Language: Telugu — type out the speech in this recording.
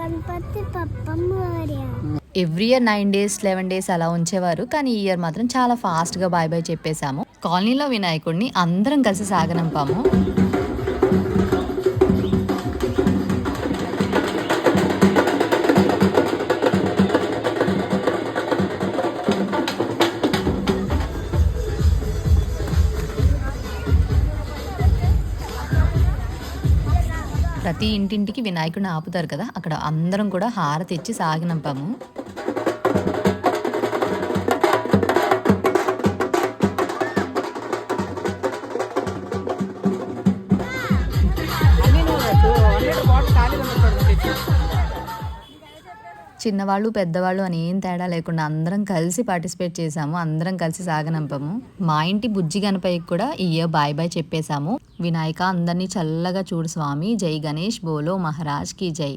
గణపతి పప్పమ్మ వారియా. ఎవ్రీ ఇయర్ 9 days 11 days అలా ఉంచేవారు, కానీ ఈ ఇయర్ మాత్రం చాలా ఫాస్ట్గా బాయ్ బాయ్ చెప్పేశాము. కాలనీలో వినాయకుడిని అందరం కలిసి సాగనంపాము. ప్రతి ఇంటింటికి వినాయకుడిని ఆపుతారు కదా, అక్కడ అందరం కూడా హారతి ఇచ్చి సాగనంపాము. చిన్నవాళ్ళు పెద్దవాళ్ళు అని ఏం తేడా లేకుండా అందరం కలిసి పార్టిసిపేట్ చేసాము, అందరం కలిసి సాగనంపాము. మా ఇంటి బుజ్జి గణపయ్యకి కూడా ఈ ఇయర్ బాయ్ బాయ్ చెప్పేశాము. వినాయక అందరినీ చల్లగా చూడు స్వామి, జై గణేష్ బోలో మహారాజ్ కి జై.